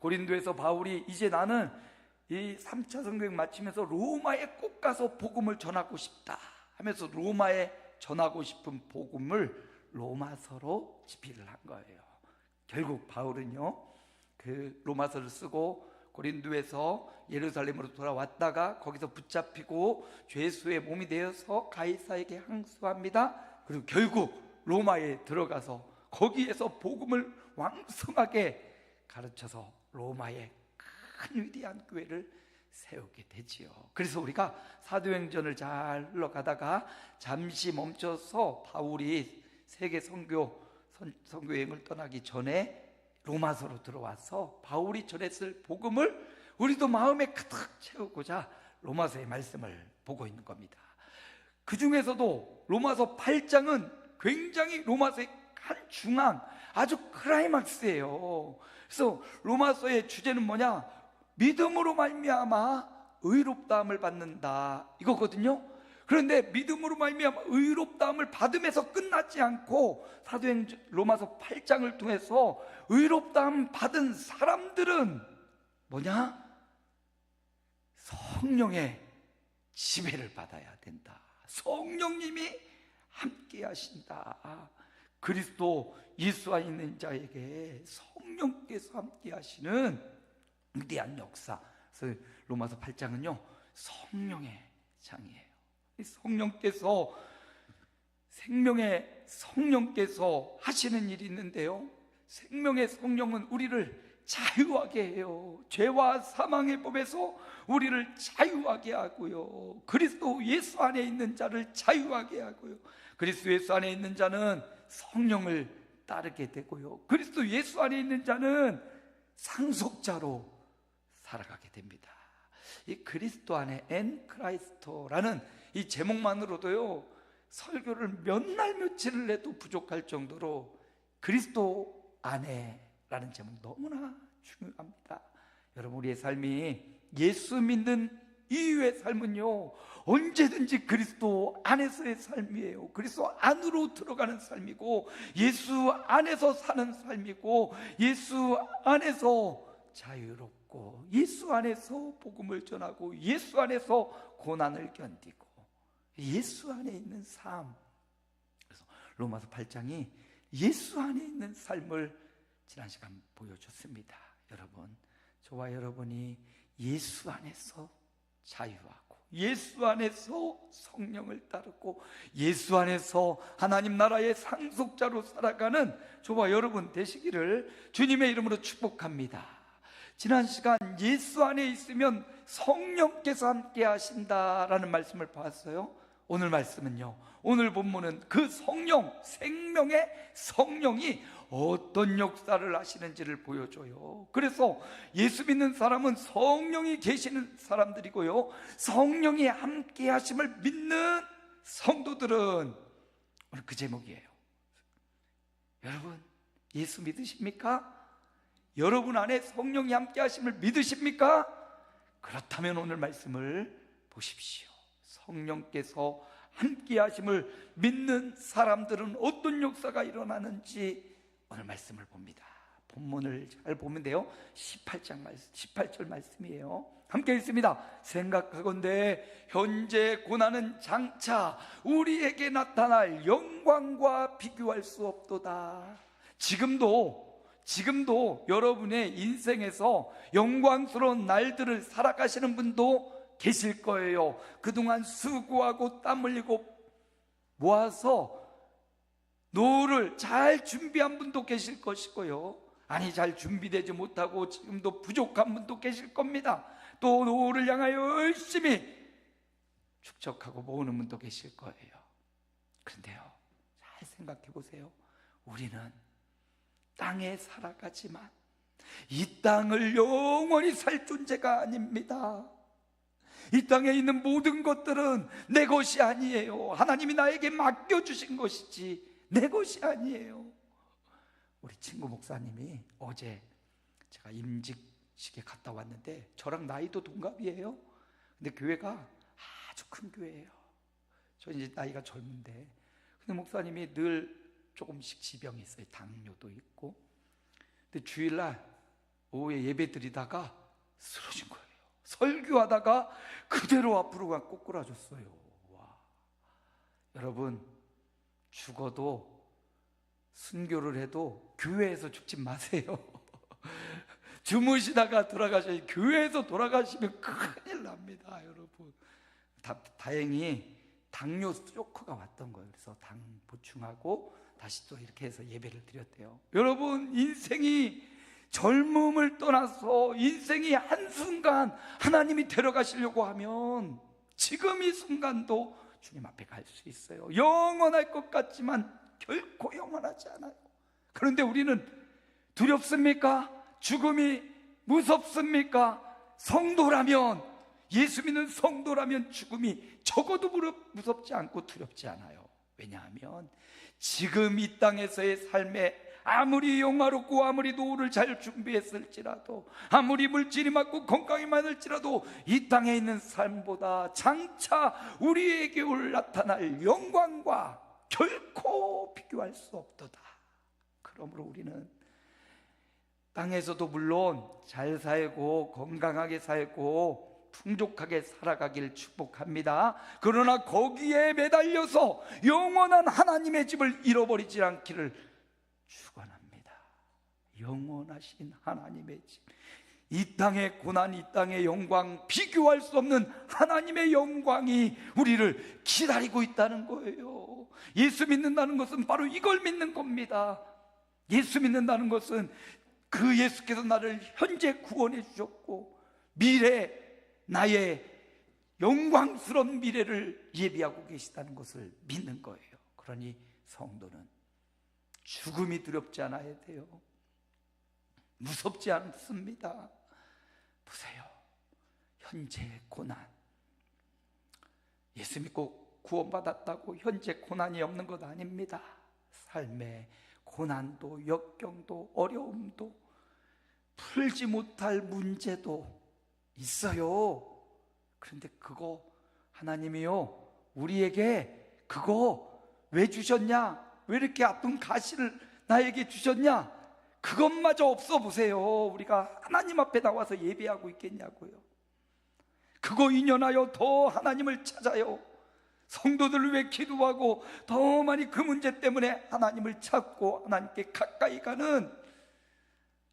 고린도에서 바울이 이제 나는 이 3차 성경 마치면서 로마에 꼭 가서 복음을 전하고 싶다 하면서 로마에 전하고 싶은 복음을 로마서로 집필을 한 거예요. 결국 바울은요, 그 로마서를 쓰고 고린도에서 예루살렘으로 돌아왔다가 거기서 붙잡히고 죄수의 몸이 되어서 가이사에게 항소합니다. 그리고 결국 로마에 들어가서 거기에서 복음을 왕성하게 가르쳐서 로마의 큰 위대한 교회를 세우게 되지요. 그래서 우리가 사도행전을 잘 흘러가다가 잠시 멈춰서 바울이 세계 선교 여행을 떠나기 전에 로마서로 들어와서 바울이 전했을 복음을 우리도 마음에 가득 채우고자 로마서의 말씀을 보고 있는 겁니다. 그 중에서도 로마서 8장은 굉장히 로마서의 한 중앙, 아주 클라이막스예요. 그래서 로마서의 주제는 뭐냐? 믿음으로 말미암아 의롭다함을 받는다, 이거거든요. 그런데 믿음으로 말미암아 의롭다함을 받음에서 끝나지 않고 사도행전 로마서 8장을 통해서 의롭다함 받은 사람들은 뭐냐? 성령의 지배를 받아야 된다. 성령님이 함께 하신다. 그리스도 예수 안에 있는 자에게 성령께서 함께 하시는 위대한 역사. 그래서 로마서 8장은요, 성령의 장이에요. 성령께서, 생명의 성령께서 하시는 일이 있는데요, 생명의 성령은 우리를 자유하게 해요. 죄와 사망의 법에서 우리를 자유하게 하고요, 그리스도 예수 안에 있는 자를 자유하게 하고요, 그리스도 예수 안에 있는 자는 성령을 따르게 되고요, 그리스도 예수 안에 있는 자는 상속자로 살아가게 됩니다. 이 그리스도 안에 엔 크라이스토라는 이 제목만으로도요, 설교를 몇 날 며칠을 해도 부족할 정도로 그리스도 안에라는 제목 너무나 중요합니다. 여러분, 우리의 삶이 예수 믿는 이후의 삶은요, 언제든지 그리스도 안에서의 삶이에요. 그리스도 안으로 들어가는 삶이고, 예수 안에서 사는 삶이고, 예수 안에서 자유롭고, 예수 안에서 복음을 전하고, 예수 안에서 고난을 견디고, 예수 안에 있는 삶. 그래서 로마서 8장이 예수 안에 있는 삶을 지난 시간 보여줬습니다. 여러분, 저와 여러분이 예수 안에서 자유하고, 예수 안에서 성령을 따르고, 예수 안에서 하나님 나라의 상속자로 살아가는 저와 여러분 되시기를 주님의 이름으로 축복합니다. 지난 시간 예수 안에 있으면 성령께서 함께 하신다라는 말씀을 봤어요. 오늘 말씀은요, 오늘 본문은 그 성령, 생명의 성령이 어떤 역사를 하시는지를 보여줘요. 그래서 예수 믿는 사람은 성령이 계시는 사람들이고요, 성령이 함께 하심을 믿는 성도들은 오늘 그 제목이에요. 여러분, 예수 믿으십니까? 여러분 안에 성령이 함께 하심을 믿으십니까? 그렇다면 오늘 말씀을 보십시오. 성령께서 함께 하심을 믿는 사람들은 어떤 역사가 일어나는지 오늘 말씀을 봅니다. 본문을 잘 보면 돼요. 18절 말씀이에요. 함께 읽습니다. 생각하건대 현재 고난은 장차 우리에게 나타날 영광과 비교할 수 없도다. 지금도 여러분의 인생에서 영광스러운 날들을 살아가시는 분도 계실 거예요. 그동안 수고하고 땀 흘리고 모아서 노후를 잘 준비한 분도 계실 것이고요, 아니 잘 준비되지 못하고 지금도 부족한 분도 계실 겁니다. 또 노후를 향하여 열심히 축적하고 모으는 분도 계실 거예요. 그런데요, 잘 생각해 보세요. 우리는 땅에 살아가지만 이 땅을 영원히 살 존재가 아닙니다. 이 땅에 있는 모든 것들은 내 것이 아니에요. 하나님이 나에게 맡겨주신 것이지 내 것이 아니에요. 우리 친구 목사님이 어제 제가 임직식에 갔다 왔는데 저랑 나이도 동갑이에요. 근데 교회가 아주 큰 교회예요. 저 이제 나이가 젊은데, 근데 목사님이 늘 조금씩 지병이 있어요. 당뇨도 있고. 근데 주일날 오후에 예배 드리다가 쓰러진 거예요. 설교하다가 그대로 앞으로 꼬꾸라졌어요. 와. 여러분, 죽어도 순교를 해도 교회에서 죽지 마세요. 주무시다가 돌아가셔야, 교회에서 돌아가시면 큰일 납니다, 여러분. 다행히 당뇨 쇼크가 왔던 거예요. 그래서 당 보충하고 다시 또 이렇게 해서 예배를 드렸대요. 여러분, 인생이 젊음을 떠나서 인생이 한순간 하나님이 데려가시려고 하면 지금 이 순간도 주님 앞에 갈 수 있어요. 영원할 것 같지만 결코 영원하지 않아요. 그런데 우리는 두렵습니까? 죽음이 무섭습니까? 성도라면, 예수 믿는 성도라면 죽음이 적어도 무섭지 않고 두렵지 않아요. 왜냐하면 지금 이 땅에서의 삶에 아무리 영화롭고 아무리 노후를 잘 준비했을지라도, 아무리 물질이 많고 건강이 많을지라도 이 땅에 있는 삶보다 장차 우리에게 나타날 영광과 결코 비교할 수 없도다. 그러므로 우리는 땅에서도 물론 잘 살고 건강하게 살고 풍족하게 살아가길 축복합니다. 그러나 거기에 매달려서 영원한 하나님의 집을 잃어버리지 않기를 축원합니다. 영원하신 하나님의 집, 이 땅의 고난, 이 땅의 영광, 비교할 수 없는 하나님의 영광이 우리를 기다리고 있다는 거예요. 예수 믿는다는 것은 바로 이걸 믿는 겁니다. 예수 믿는다는 것은 그 예수께서 나를 현재 구원해 주셨고 미래, 나의 영광스러운 미래를 예비하고 계시다는 것을 믿는 거예요. 그러니 성도는 죽음이 두렵지 않아야 돼요. 무섭지 않습니다. 보세요, 현재의 고난, 예수 믿고 구원받았다고 현재 고난이 없는 것 아닙니다. 삶의 고난도 역경도 어려움도 풀지 못할 문제도 있어요. 그런데 그거 하나님이요, 우리에게 그거 왜 주셨냐? 왜 이렇게 아픈 가시를 나에게 주셨냐? 그것마저 없어 보세요. 우리가 하나님 앞에 나와서 예배하고 있겠냐고요. 그거 인연하여 더 하나님을 찾아요. 성도들 왜 기도하고 더 많이 그 문제 때문에 하나님을 찾고 하나님께 가까이 가는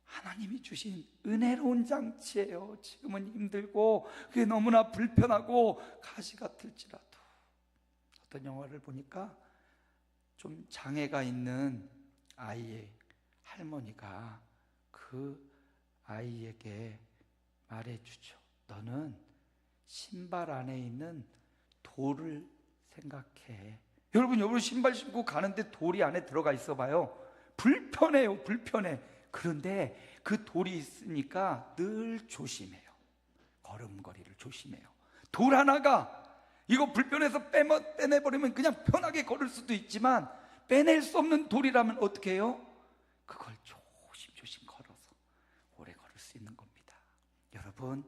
하나님이 주신 은혜로운 장치예요. 지금은 힘들고 그게 너무나 불편하고 가시 같을지라도. 어떤 영화를 보니까 좀 장애가 있는 아이의 할머니가 그 아이에게 말해주죠. 너는 신발 안에 있는 돌을 생각해. 여러분 신발 신고 가는데 돌이 안에 들어가 있어 봐요. 불편해요. 불편해. 그런데 그 돌이 있으니까 늘 조심해요. 걸음걸이를 조심해요. 돌 하나가 이거 불편해서 빼내버리면 그냥 편하게 걸을 수도 있지만 빼낼 수 없는 돌이라면 어떻게 해요? 그걸 조심조심 걸어서 오래 걸을 수 있는 겁니다. 여러분,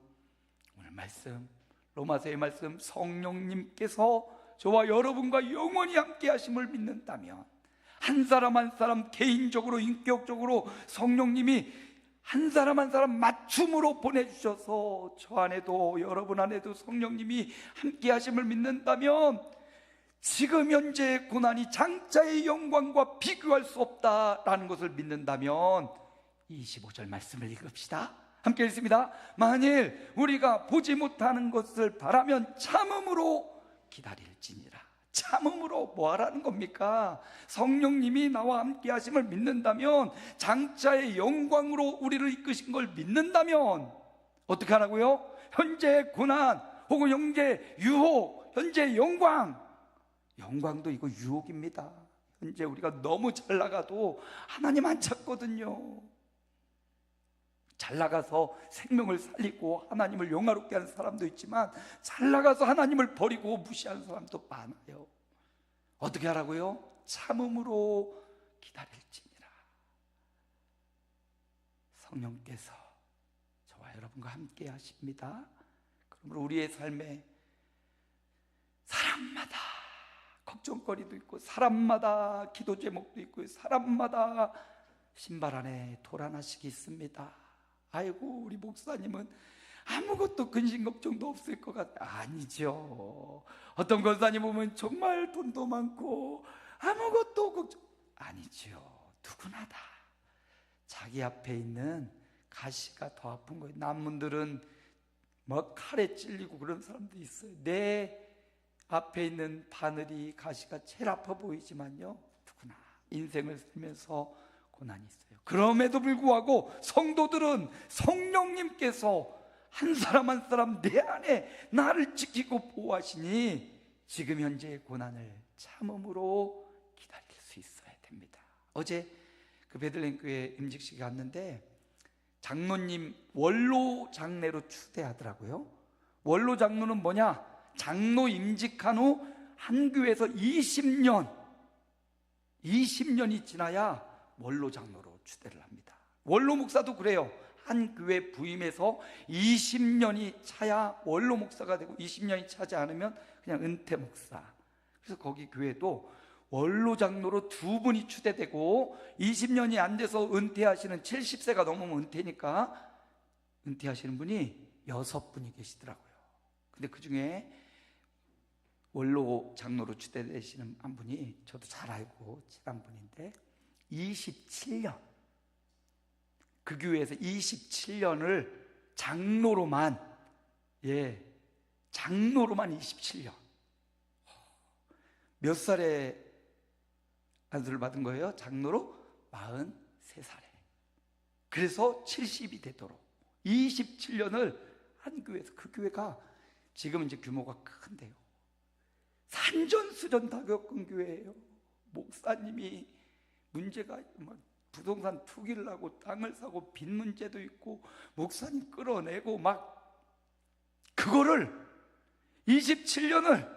오늘 말씀, 로마서의 말씀, 성령님께서 저와 여러분과 영원히 함께 하심을 믿는다면 한 사람 한 사람 개인적으로 인격적으로 성령님이 한 사람 한 사람 맞춤으로 보내주셔서 저 안에도 여러분 안에도 성령님이 함께 하심을 믿는다면 지금 현재의 고난이 장차의 영광과 비교할 수 없다라는 것을 믿는다면 25절 말씀을 읽읍시다. 함께 읽습니다. 만일 우리가 보지 못하는 것을 바라면 참음으로 기다릴지니라. 참음으로 뭐 하라는 겁니까? 성령님이 나와 함께 하심을 믿는다면, 장차의 영광으로 우리를 이끄신 걸 믿는다면 어떻게 하라고요? 현재의 고난 혹은 현재 유혹, 현재 영광도 이거 유혹입니다. 현재 우리가 너무 잘 나가도 하나님 안 찾거든요. 잘 나가서 생명을 살리고 하나님을 영화롭게 하는 사람도 있지만 잘 나가서 하나님을 버리고 무시하는 사람도 많아요. 어떻게 하라고요? 참음으로 기다릴지니라. 성령께서 저와 여러분과 함께 하십니다. 그러므로 우리의 삶에 사람마다 걱정거리도 있고 사람마다 기도 제목도 있고 사람마다 신발 안에 돌 하나씩 있습니다. 아이고 우리 목사님은 아무것도 근심 걱정도 없을 것 같아. 아니죠. 어떤 권사님 보면 정말 돈도 많고 아무것도 걱정, 아니죠. 누구나 다 자기 앞에 있는 가시가 더 아픈 거예요. 남분들은 뭐 칼에 찔리고 그런 사람도 있어요. 내 앞에 있는 바늘이 가시가 제일 아파 보이지만요, 누구나 인생을 살면서 고난이 있어요. 그럼에도 불구하고 성도들은 성령님께서 한 사람 한 사람 내 안에 나를 지키고 보호하시니 지금 현재의 고난을 참음으로 기다릴 수 있어야 됩니다. 어제 그 베들레헴 교회 임직식에 갔는데 장로님 원로 장례로 추대하더라고요. 원로 장로는 뭐냐? 장로 임직한 후 한 교회에서 20년이 지나야 원로 장로로 추대를 합니다. 원로 목사도 그래요. 한 교회 부임해서 20년이 차야 원로 목사가 되고 20년이 차지 않으면 그냥 은퇴 목사. 그래서 거기 교회도 원로 장로로 두 분이 추대되고 20년이 안 돼서 은퇴하시는 70세가 넘으면 은퇴니까 은퇴하시는 분이 6분이 계시더라고요. 근데 그 중에 원로 장로로 추대되시는 한 분이 저도 잘 알고 친한 분인데 27년, 그 교회에서 27년을 장로로만 27년. 몇 살에 안수를 받은 거예요? 장로로 43살에. 그래서 70이 되도록 27년을 한 교회에서, 그 교회가 지금은 이제 규모가 큰데요, 산전수전 다 겪은 교회예요. 목사님이 문제가 막 부동산 투기를 하고 땅을 사고 빚 문제도 있고 목사님 끌어내고 막, 그거를 27년을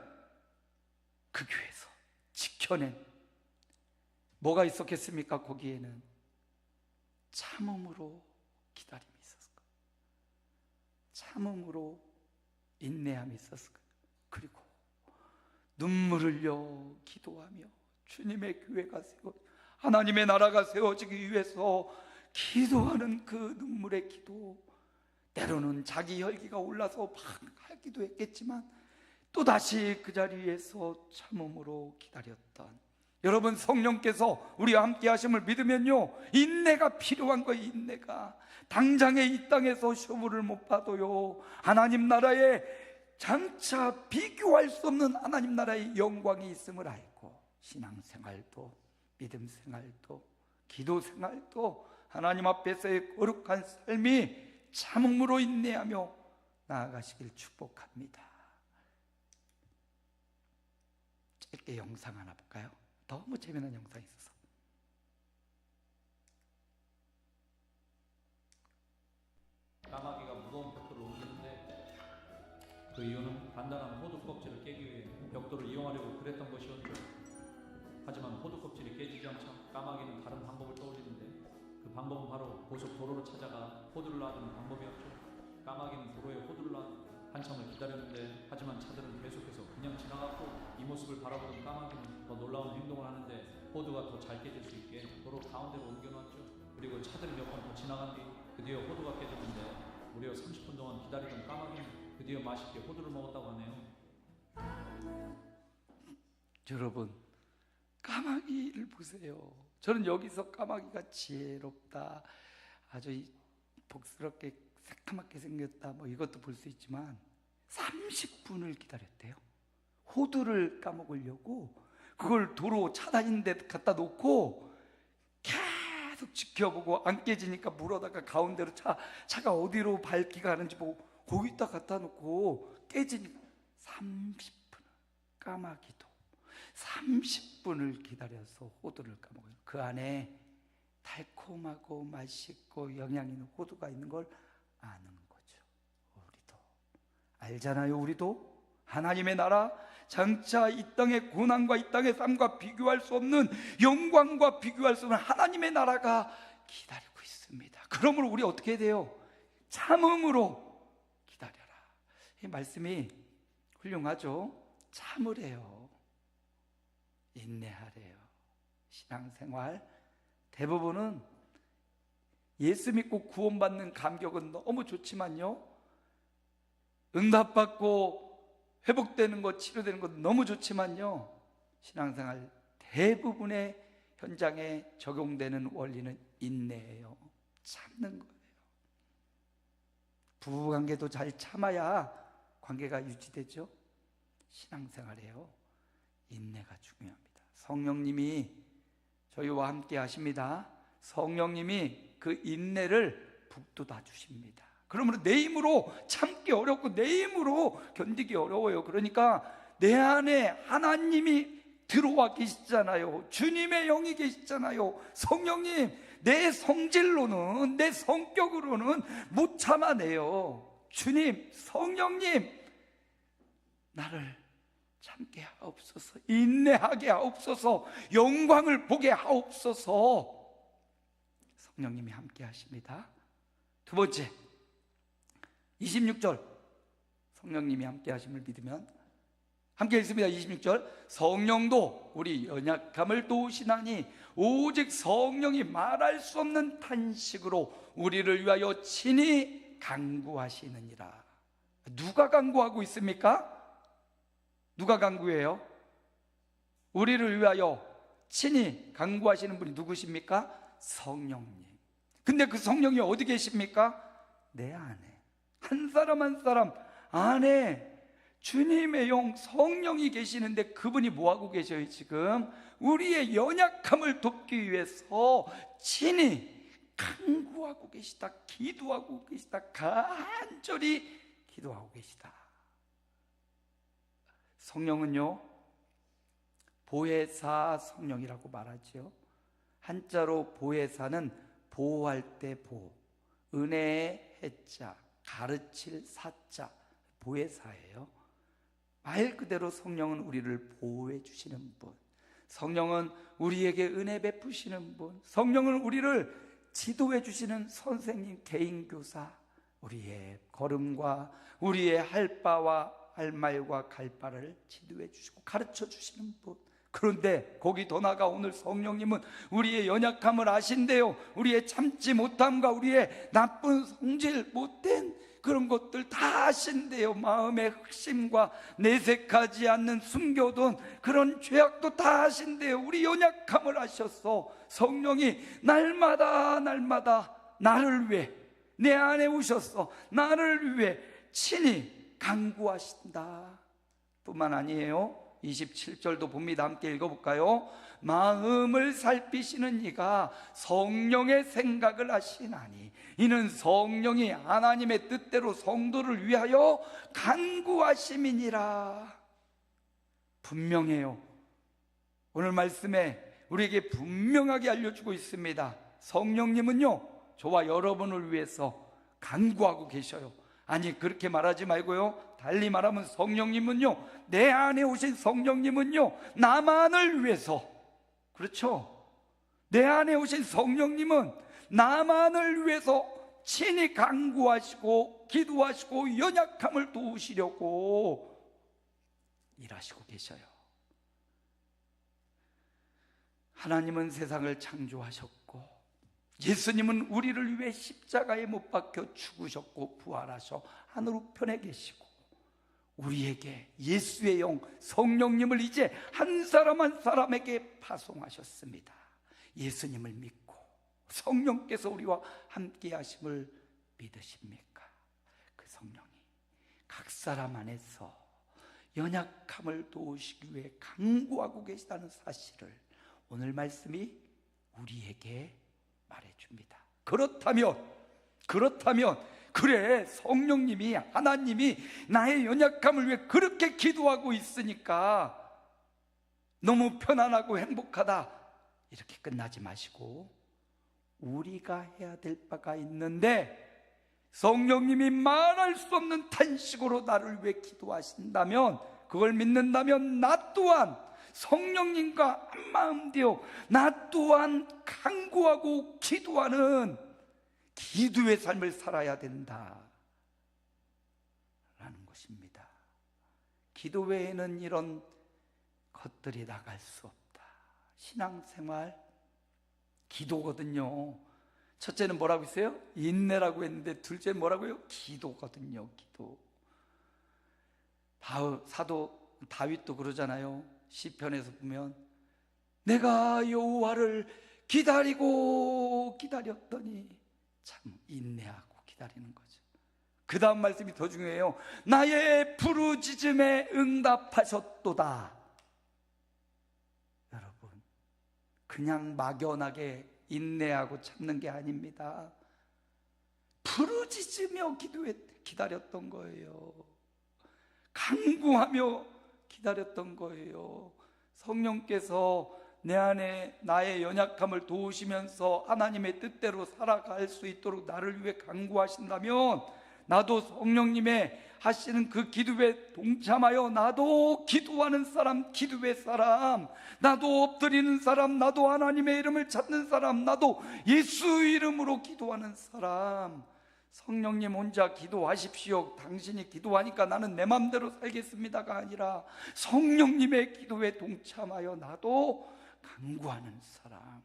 그 교회에서 지켜낸, 뭐가 있었겠습니까? 거기에는 참음으로 기다림이 있었을 거예요. 참음으로 인내함이 있었을 거예요. 그리고 눈물 흘려 기도하며 주님의 교회가 하나님의 나라가 세워지기 위해서 기도하는 그 눈물의 기도, 때로는 자기 혈기가 올라서 막 하기도 했겠지만 또다시 그 자리에서 참음으로 기다렸던, 여러분 성령께서 우리와 함께 하심을 믿으면요, 인내가 필요한 거예요. 인내가 당장에 이 땅에서 쇼부를 못 봐도요, 하나님 나라에 장차 비교할 수 없는 하나님 나라의 영광이 있음을 알고 신앙생활도 믿음생활도 기도생활도 하나님 앞에서의 거룩한 삶이 참음으로 인내하며 나아가시길 축복합니다. 짧게 영상 하나 볼까요? 너무 재미난 영상이 있어서. 까마귀가 무거운 벽돌을 옮기는데 그 이유는 단단한 호두 껍질을 깨기 위해 벽돌을 이용하려고 그랬던 것이었죠. 하지만 호두 껍질이 깨지지 않자 까마귀는 다른 방법을 떠올리는데 그 방법은 바로 고속도로로 찾아가 호두를 놔두는 방법이었죠. 까마귀는 도로에 호두를 놔두고 한참을 기다렸는데, 하지만 차들은 계속해서 그냥 지나갔고 이 모습을 바라보던 까마귀는 더 놀라운 행동을 하는데 호두가 더 잘 깨질 수 있게 도로 가운데로 옮겨놨죠. 그리고 차들이 몇 번 더 지나간 뒤 드디어 호두가 깨졌는데 무려 30분 동안 기다리던 까마귀는 드디어 맛있게 호두를 먹었다고 하네요. 여러분, 까마귀를 보세요. 저는 여기서 까마귀가 지혜롭다, 아주 복스럽게 새카맣게 생겼다, 뭐 이것도 볼 수 있지만 30분을 기다렸대요. 호두를 까먹으려고 그걸 도로 차 다니는 데 갖다 놓고 계속 지켜보고, 안 깨지니까 물어다가 가운데로 차가 어디로 밝기가 하는지 보고 거기다 갖다 놓고 깨지니까 30분, 까마귀도 30분을 기다려서 호두를 까먹어요. 그 안에 달콤하고 맛있고 영양 있는 호두가 있는 걸 아는 거죠. 우리도 알잖아요. 우리도 하나님의 나라, 장차 이 땅의 고난과 이 땅의 삶과 비교할 수 없는 영광과 비교할 수 없는 하나님의 나라가 기다리고 있습니다. 그러므로 우리 어떻게 해야 돼요? 참음으로 기다려라. 이 말씀이 훌륭하죠. 참으래요. 인내하래요. 신앙생활 대부분은 예수 믿고 구원받는 감격은 너무 좋지만요, 응답받고 회복되는 것, 치료되는 것 너무 좋지만요, 신앙생활 대부분의 현장에 적용되는 원리는 인내예요. 참는 거예요. 부부관계도 잘 참아야 관계가 유지되죠. 신앙생활이에요. 인내가 중요합니다. 성령님이 저희와 함께 하십니다. 성령님이 그 인내를 북돋아 주십니다. 그러므로 내 힘으로 참기 어렵고 내 힘으로 견디기 어려워요. 그러니까 내 안에 하나님이 들어와 계시잖아요. 주님의 영이 계시잖아요. 성령님, 내 성질로는, 내 성격으로는 못 참아내요. 주님, 성령님, 나를 참게 하옵소서, 인내하게 하옵소서, 영광을 보게 하옵소서. 성령님이 함께 하십니다. 두 번째, 26절, 성령님이 함께 하심을 믿으면, 함께 읽습니다. 26절, 성령도 우리 연약함을 도우시나니 오직 성령이 말할 수 없는 탄식으로 우리를 위하여 친히 간구하시느니라. 누가 간구하고 있습니까? 누가 간구해요? 우리를 위하여 친히 간구하시는 분이 누구십니까? 성령님. 근데 그 성령이 어디 계십니까? 내 안에, 한 사람 한 사람 안에 주님의 영 성령이 계시는데, 그분이 뭐하고 계셔요? 지금 우리의 연약함을 돕기 위해서 친히 간구하고 계시다, 기도하고 계시다, 간절히 기도하고 계시다. 성령은요, 보혜사 성령이라고 말하죠. 한자로 보혜사는 보호할 때 보, 은혜의 해자, 가르칠 사자, 보혜사예요. 말 그대로 성령은 우리를 보호해 주시는 분, 성령은 우리에게 은혜 베푸시는 분, 성령은 우리를 지도해 주시는 선생님, 개인교사, 우리의 걸음과 우리의 할 바와 할 말과 갈 바를 지도해 주시고 가르쳐 주시는 분. 그런데 거기 더 나아가 오늘 성령님은 우리의 연약함을 아신대요. 우리의 참지 못함과 우리의 나쁜 성질, 못된 그런 것들 다 아신대요. 마음의 흑심과 내색하지 않는 숨겨둔 그런 죄악도 다 아신대요. 우리 연약함을 아셨어. 성령이 날마다 나를 위해 내 안에 오셨어. 나를 위해 친히 간구하신다. 뿐만 아니에요, 27절도 봅니다. 함께 읽어볼까요? 마음을 살피시는 이가 성령의 생각을 하시나니 이는 성령이 하나님의 뜻대로 성도를 위하여 간구하심이니라. 분명해요. 오늘 말씀에 우리에게 분명하게 알려주고 있습니다. 성령님은요, 저와 여러분을 위해서 간구하고 계셔요. 아니, 그렇게 말하지 말고요, 달리 말하면 성령님은요, 내 안에 오신 성령님은요, 나만을 위해서, 그렇죠? 내 안에 오신 성령님은 나만을 위해서 친히 간구하시고 기도하시고 연약함을 도우시려고 일하시고 계셔요. 하나님은 세상을 창조하셨고 예수님은 우리를 위해 십자가에 못 박혀 죽으셨고 부활하셔 하늘 우편에 계시고 우리에게 예수의 영 성령님을 이제 한 사람 한 사람에게 파송하셨습니다. 예수님을 믿고 성령께서 우리와 함께 하심을 믿으십니까? 그 성령이 각 사람 안에서 연약함을 도우시기 위해 간구하고 계시다는 사실을 오늘 말씀이 우리에게 말해줍니다. 그렇다면 그래, 성령님이, 하나님이 나의 연약함을 위해 그렇게 기도하고 있으니까 너무 편안하고 행복하다, 이렇게 끝나지 마시고 우리가 해야 될 바가 있는데, 성령님이 말할 수 없는 탄식으로 나를 위해 기도하신다면, 그걸 믿는다면 나 또한 성령님과 한마음 되어 나 또한 간구하고 기도하는 기도의 삶을 살아야 된다 라는 것입니다. 기도 외에는 이런 것들이 나갈 수 없다. 신앙생활 기도거든요. 첫째는 뭐라고 했어요? 인내라고 했는데 둘째는 뭐라고요? 기도거든요. 기도. 사도 다윗도 그러잖아요. 시편에서 보면 내가 여호와를 기다리고 기다렸더니, 참 인내하고 기다리는 거죠. 그 다음 말씀이 더 중요해요. 나의 부르짖음에 응답하셨도다. 여러분, 그냥 막연하게 인내하고 참는 게 아닙니다. 부르짖으며 기다렸던 거예요. 간구하며 기다렸던 거예요. 성령께서 내 안에 나의 연약함을 도우시면서 하나님의 뜻대로 살아갈 수 있도록 나를 위해 간구하신다면, 나도 성령님의 하시는 그 기도에 동참하여 나도 기도하는 사람, 기도의 사람, 나도 엎드리는 사람, 나도 하나님의 이름을 찾는 사람, 나도 예수 이름으로 기도하는 사람. 성령님 혼자 기도하십시오, 당신이 기도하니까 나는 내 맘대로 살겠습니다가 아니라 성령님의 기도에 동참하여 나도 간구하는 사람.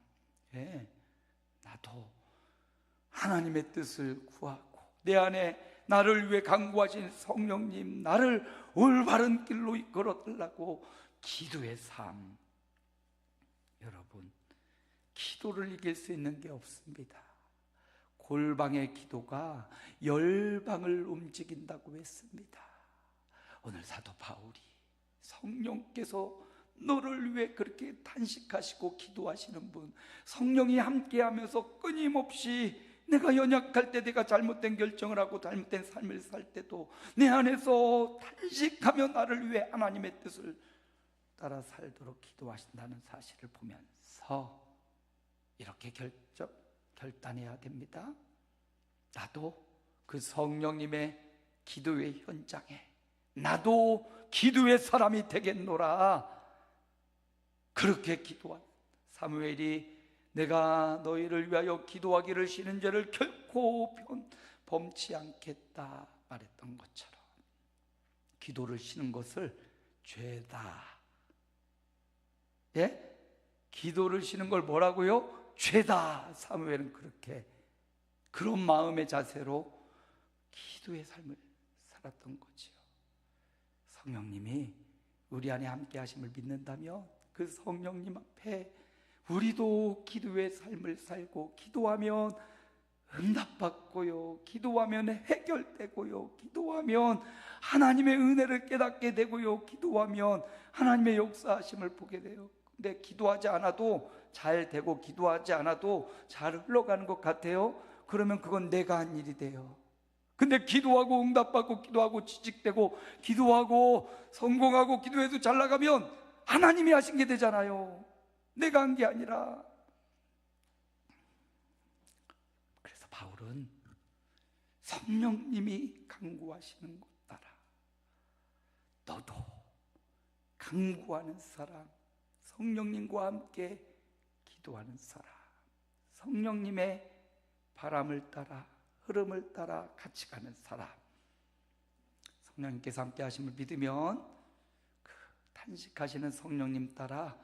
나도 하나님의 뜻을 구하고 내 안에 나를 위해 간구하신 성령님, 나를 올바른 길로 이끌어 달라고 기도의 삶. 여러분, 기도를 이길 수 있는 게 없습니다. 골방의 기도가 열방을 움직인다고 했습니다. 오늘 사도 바울이 성령께서 너를 위해 그렇게 탄식하시고 기도하시는 분, 성령이 함께하면서 끊임없이 내가 연약할 때, 내가 잘못된 결정을 하고 잘못된 삶을 살 때도 내 안에서 탄식하며 나를 위해 하나님의 뜻을 따라 살도록 기도하신다는 사실을 보면서 이렇게 결단해야 됩니다. 나도 그 성령님의 기도의 현장에 나도 기도의 사람이 되겠노라. 그렇게 기도한 사무엘이 내가 너희를 위하여 기도하기를 쉬는 죄를 결코 범치 않겠다 말했던 것처럼, 기도를 쉬는 것을 죄다. 기도를 쉬는 걸 뭐라고요? 죄다. 사무엘은 그렇게, 그런 마음의 자세로 기도의 삶을 살았던 거지요. 성령님이 우리 안에 함께 하심을 믿는다면 그 성령님 앞에 우리도 기도의 삶을 살고, 기도하면 응답받고요, 기도하면 해결되고요, 기도하면 하나님의 은혜를 깨닫게 되고요, 기도하면 하나님의 역사하심을 보게 돼요. 근데 기도하지 않아도 잘 되고 기도하지 않아도 잘 흘러가는 것 같아요. 그러면 그건 내가 한 일이 돼요. 근데 기도하고 응답받고 기도하고 취직되고 기도하고 성공하고 기도해서 잘 나가면 하나님이 하신 게 되잖아요. 내가 한 게 아니라. 그래서 바울은 성령님이 간구하시는 것 따라 너도 간구하는 사람, 성령님과 함께 기도하는 사람, 성령님의 바람을 따라 흐름을 따라 같이 가는 사람, 성령님께서 함께 하심을 믿으면 그 탄식하시는 성령님 따라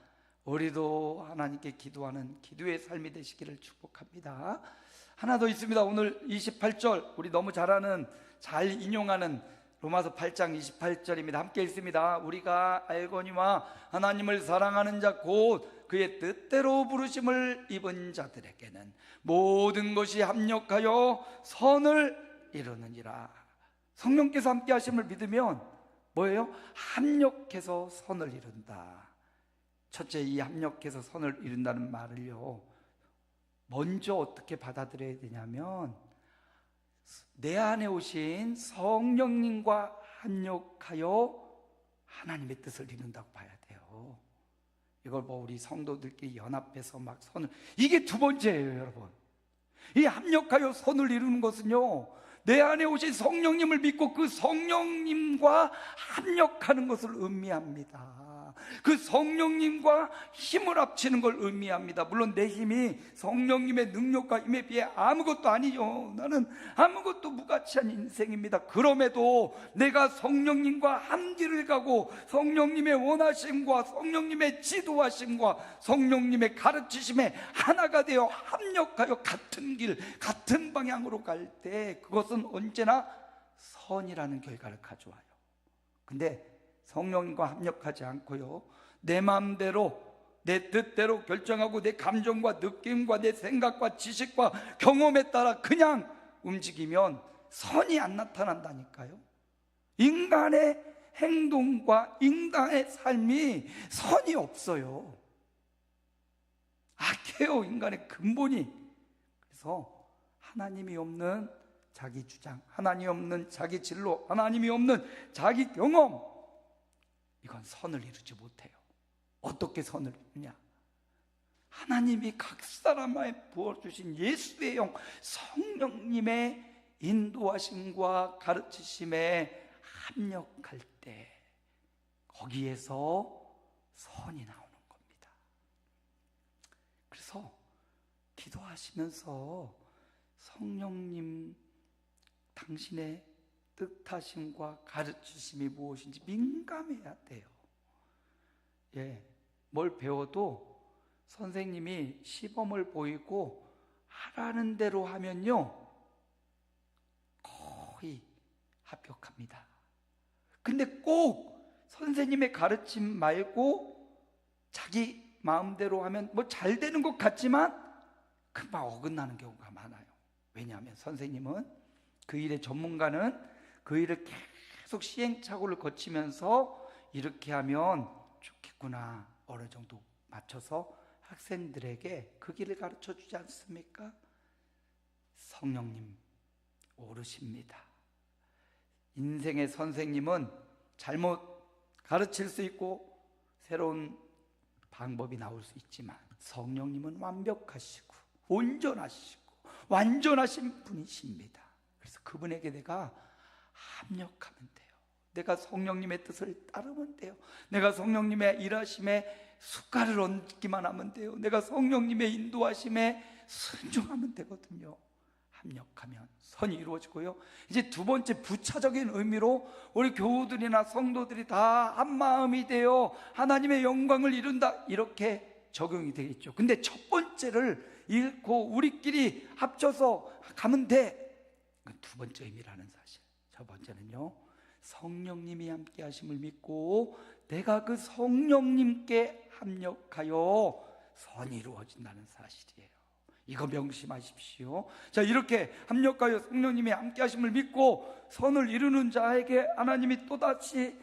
우리도 하나님께 기도하는 기도의 삶이 되시기를 축복합니다. 하나 더 있습니다. 오늘 28절, 우리 너무 잘 인용하는 로마서 8장 28절입니다. 함께 읽습니다. 우리가 알거니와 하나님을 사랑하는 자 곧 그의 뜻대로 부르심을 입은 자들에게는 모든 것이 합력하여 선을 이루느니라. 성령께서 함께 하심을 믿으면 뭐예요? 합력해서 선을 이룬다. 첫째, 이 합력해서 선을 이룬다는 말을요, 먼저 어떻게 받아들여야 되냐면 내 안에 오신 성령님과 합력하여 하나님의 뜻을 이룬다고 봐야 돼요. 이걸 우리 성도들끼리 연합해서 막 선을, 이게 두 번째예요. 여러분, 이 합력하여 선을 이루는 것은요, 내 안에 오신 성령님을 믿고 그 성령님과 합력하는 것을 의미합니다. 그 성령님과 힘을 합치는 걸 의미합니다. 물론 내 힘이 성령님의 능력과 힘에 비해 아무것도 아니죠. 나는 아무것도 무가치한 인생입니다. 그럼에도 내가 성령님과 함길을 가고 성령님의 원하심과 성령님의 지도하심과 성령님의 가르치심에 하나가 되어 합력하여 같은 길, 같은 방향으로 갈 때 그것은 언제나 선이라는 결과를 가져와요. 근데 성령님과 합력하지 않고요, 내 마음대로 내 뜻대로 결정하고 내 감정과 느낌과 내 생각과 지식과 경험에 따라 그냥 움직이면 선이 안 나타난다니까요. 인간의 행동과 인간의 삶이 선이 없어요. 악해요, 인간의 근본이. 그래서 하나님이 없는 자기 주장, 하나님이 없는 자기 진로, 하나님이 없는 자기 경험, 이건 선을 이루지 못해요. 어떻게 선을 이루냐? 하나님이 각 사람에 부어주신 예수의 영, 성령님의 인도하심과 가르치심에 합력할 때 거기에서 선이 나오는 겁니다. 그래서 기도하시면서 성령님 당신의 뜻하심과 가르치심이 무엇인지 민감해야 돼요. 뭘 배워도 선생님이 시범을 보이고 하라는 대로 하면요 거의 합격합니다. 근데 꼭 선생님의 가르침 말고 자기 마음대로 하면 뭐 잘 되는 것 같지만 금방 어긋나는 경우가 많아요. 왜냐하면 선생님은, 그 일의 전문가는 그 일을 계속 시행착오를 거치면서 이렇게 하면 좋겠구나 어느 정도 맞춰서 학생들에게 그 길을 가르쳐 주지 않습니까? 성령님 오르십니다. 인생의 선생님은 잘못 가르칠 수 있고 새로운 방법이 나올 수 있지만 성령님은 완벽하시고 온전하시고 완전하신 분이십니다. 그래서 그분에게 내가 합력하면 돼요. 내가 성령님의 뜻을 따르면 돼요. 내가 성령님의 일하심에 숟갈을 얹기만 하면 돼요. 내가 성령님의 인도하심에 순종하면 되거든요. 합력하면 선이 이루어지고요. 이제 두 번째 부차적인 의미로 우리 교우들이나 성도들이 다 한마음이 되어 하나님의 영광을 이룬다, 이렇게 적용이 되겠죠. 근데 첫 번째를 잃고 우리끼리 합쳐서 가면 돼. 두 번째 의미라는 사실. 첫 번째는요, 성령님이 함께 하심을 믿고 내가 그 성령님께 합력하여 선이 이루어진다는 사실이에요. 이거 명심하십시오. 자, 이렇게 합력하여 성령님이 함께 하심을 믿고 선을 이루는 자에게 하나님이 또다시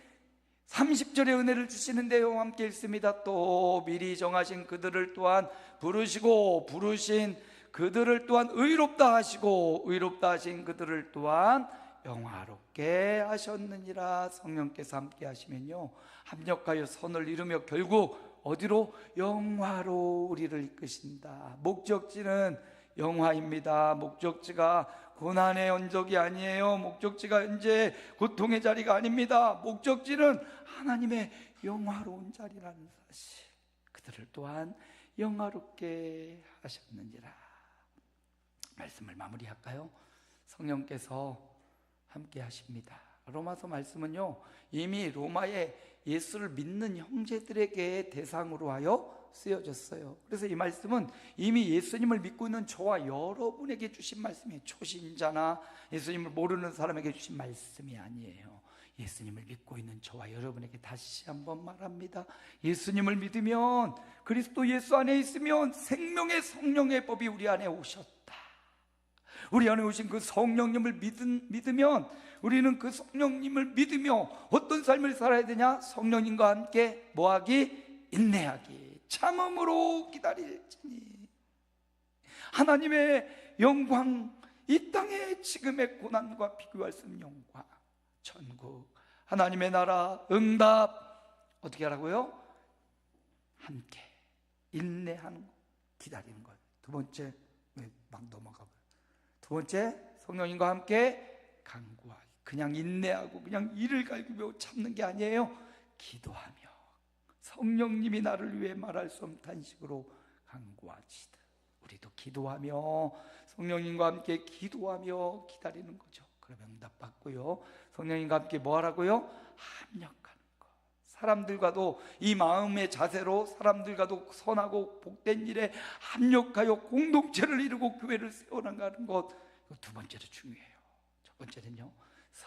30절의 은혜를 주시는데요, 함께 읽습니다. 또 미리 정하신 그들을 또한 부르시고 부르신 그들을 또한 의롭다 하시고 의롭다 하신 그들을 또한 영화롭게 하셨느니라. 성령께서 함께 하시면요, 합력하여 선을 이루며 결국 어디로? 영화로 우리를 이끄신다. 목적지는 영화입니다. 목적지가 고난의 언적이 아니에요. 목적지가 현재 고통의 자리가 아닙니다. 목적지는 하나님의 영화로운 자리라는 사실. 그들을 또한 영화롭게 하셨느니라. 말씀을 마무리할까요? 성령께서 함께 하십니다. 로마서 말씀은요, 이미 로마의 예수를 믿는 형제들에게 대상으로 하여 쓰여졌어요. 그래서 이 말씀은 이미 예수님을 믿고 있는 저와 여러분에게 주신 말씀이에요. 초신자나 예수님을 모르는 사람에게 주신 말씀이 아니에요. 예수님을 믿고 있는 저와 여러분에게 다시 한번 말합니다. 예수님을 믿으면, 그리스도 예수 안에 있으면 생명의 성령의 법이 우리 안에 오셨다. 우리 안에 오신 그 성령님을 믿으면 우리는 그 성령님을 믿으며 어떤 삶을 살아야 되냐? 성령님과 함께 뭐하기? 인내하기, 참음으로 기다릴지니. 하나님의 영광, 이 땅의 지금의 고난과 비교할 수 없는 영광, 천국, 하나님의 나라, 응답, 어떻게 하라고요? 함께 인내하는 것, 기다리는 것. 두 번째, 막 넘어가고요. 두 번째, 성령님과 함께 간구하기. 그냥 인내하고 그냥 이를 갈구며 참는 게 아니에요. 기도하며 성령님이 나를 위해 말할 수 없는 탄식으로 간구하시다. 우리도 기도하며 성령님과 함께 기도하며 기다리는 거죠. 그러면 응답받고요. 성령님과 함께 뭐 하라고요? 합력하는 거. 사람들과도 이 마음의 자세로 사람들과도 선하고 복된 일에 합력하여 공동체를 이루고 교회를 세워나가는 것, 이거 두 번째로 중요해요. 첫 번째는요,